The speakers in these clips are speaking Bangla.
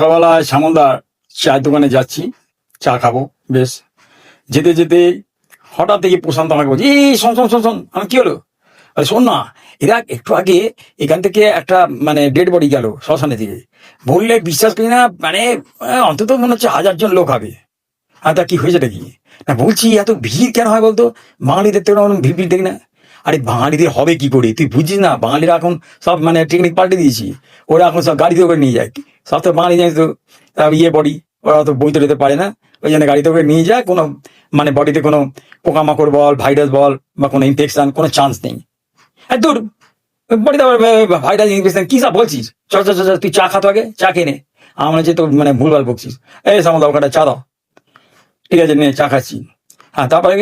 সকালবেলায় শ্যামলদার চায়ের দোকানে যাচ্ছি, চা খাবো। বেশ যেতে যেতে হঠাৎ দেখি প্রশান্ত আমাকে বলছে, এই শোন শোন শোন শোন। আমি কি হলো? আরে শোন না, এরা একটু আগে এখান থেকে একটা মানে ডেড বডি গেল শ্মশানে থেকে। বললে বিশ্বাস করি না, মানে অন্তত মনে হচ্ছে 1000 জন লোক হবে। আর তা কি হয়েছে নাকি? না বলছি এত ভিড় কেন হয় বলতো? বাঙালিদের তো এরকম ভিড় ভিড় দেখি না। আরে বাঙালিদের হবে কি করে তুই বুঝছিস না? বাঙালিরা এখন সব মানে টেকনিক পাল্টে দিয়েছি। ওরা এখন সব গাড়িতে করে নিয়ে যায়। সব তো বাঙালি জানিস তো, বডি, ওরা তো বইতে নিতে পারে না। ওই জন্য গাড়িতে করে নিয়ে যায়। কোনো মানে বডিতে কোনো পোকামাকড় বল, ভাইরাস বল বা কোনো ইনফেকশন কোনো চান্স নেই। আর তোর বডিতে আবার ভাইরাস ইনফেকশন কি সব বলছিস? চল চল চল চল, তুই চা খাতো আগে, চা খেয়ে নে। আমার হচ্ছে তোর মানে ভুলভাল বকছিস। এই সামল ওখানে চা দাও। ঠিক আছে নে, চা খাচ্ছি। হ্যাঁ তারপরে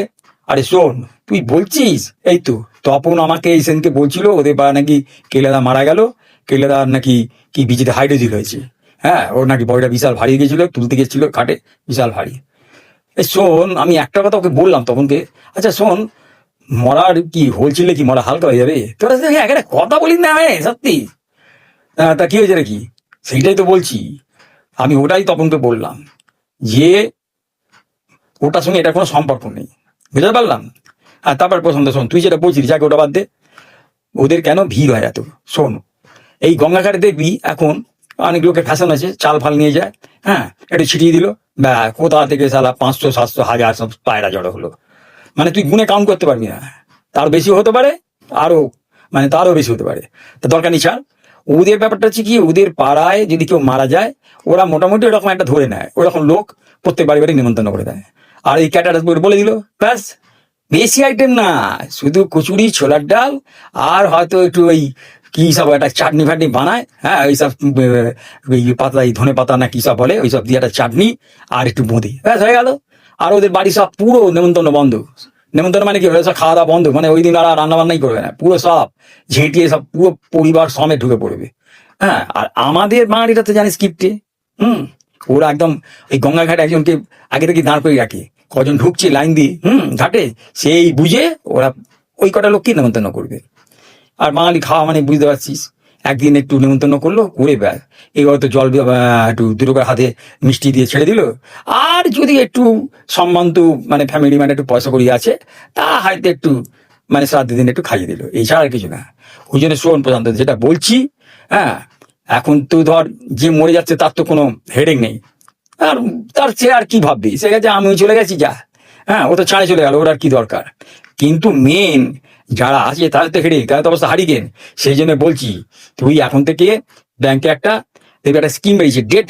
আরে শোন, তুই বলছিস এই তো তপন আমাকে এই সেনকে বলছিল ওদের বা নাকি কেলেদা মারা গেল, কেলেদা নাকি কি বিচিতে হাইড্রোজিল হয়েছে। হ্যাঁ, ওর নাকি বডিটা বিশাল ভারী গেছিল, তুলতে গেছিল খাটে, বিশাল ভারী। এই শোন, আমি একটা কথা ওকে বললাম তপনকে, আচ্ছা শোন, মরার কি হলছিল কি মরা হালকা হয়ে যাবে? তোরা একটা কথা বলিস না সত্যি। তা কি হয়েছে নাকি? সেইটাই তো বলছি, আমি ওটাই তপনকে বললাম যে ওটার সঙ্গে এটা কোনো সম্পর্ক নেই, বুঝতে পারলাম। আর তারপর পছন্দ শোন, তুই যেটা বলছিস যাকে ওটা বাদ দে। ওদের কেন ভিড় হয় এত? শোন, এই গঙ্গাঘাটে দেখবি এখন অনেক লোকের ফ্যাশন আছে, চাল ফাল নিয়ে যায়, হ্যাঁ একটু ছিটিয়ে দিল, বা কোথা থেকে সালা 500 700 1000 সব পায়রা জড়ো হলো। মানে তুই গুনে কাউন্ট করতে পারবি না, তার বেশি হতে পারে, আরো মানে তারও বেশি হতে পারে। তা দরকার নেই ছাড়। ওদের ব্যাপারটা হচ্ছে কি, ওদের পাড়ায় যদি কেউ মারা যায়, ওরা মোটামুটি ওরকম একটা ধরে নেয়, ওরকম লোক প্রত্যেক বাড়ি বাড়ি নিমন্ত্রণ করে দেয়। আর এই ক্যাটারাস বলে দিল, ব্যাস। বেশি আইটেম না, শুধু কচুরি, ছোলার ডাল, আর হয়তো একটু ওই কি সব একটা চাটনি ফাটনি বানায়, হ্যাঁ ওইসব ওই পাতা, এই ধনে পাতা না কি সব বলে, ওইসব দিয়ে একটা চাটনি আর একটু বোঁদে, ব্যাস হয়ে গেল। আর ওদের বাড়ি সব পুরো নেমন্তন্ন বন্ধ। নেমন্তন্ন মানে কি, সব খাওয়া দাওয়া বন্ধ, মানে ওই দিন আর রান্না বান্নাই করবে না, পুরো সব ঝেঁটিয়ে সব পুরো পরিবার সমেত ঢুকে পড়বে। হ্যাঁ, আর আমাদের বাঙালিরা তো জানিস কিপ্টে। ওরা একদম ওই গঙ্গাঘাটে একজনকে আগে থেকে দাঁড় করে রাখে, কজন ঢুকছে লাইন দিয়ে ঘাটে, সেই বুঝে ওরা ওই কটা লোককে নেমন্তন্ন করবে। আর বাঙালি খাওয়া মানে বুঝতে পারছিস, একদিন একটু নেমন্তন্ন করলো, করে ব্যাস এই হয়তো জল একটু দুটো করে হাতে মিষ্টি দিয়ে ছেড়ে দিল। আর যদি একটু সম্বন্ধ মানে ফ্যামিলি মানে একটু পয়সা করি আছে, তা হয়তো একটু মানে শ্রাদ্ধ দিন একটু খাইয়ে দিল, এছাড়া আর কিছু না। ওই জন্য শোন প্রশান্ত, যেটা বলছি, হ্যাঁ এখন তো ধর যে মরে যাচ্ছে তার তো কোনো হেডেক নেই, আর তার সে আর কি ভাববি, সে গেছে আমি চলে গেছি যা, হ্যাঁ ও তো ছাড়ে চলে গেল, ওর আর কি দরকার। কিন্তু মেন যারা আছে তাদের তো হেডেক, তাদের তো অবস্থা হারিকেন। সেই জন্য বলছি তুই এখন থেকে ব্যাংকে একটা দেখবি একটা স্কিম বেরিয়েছে, ডেট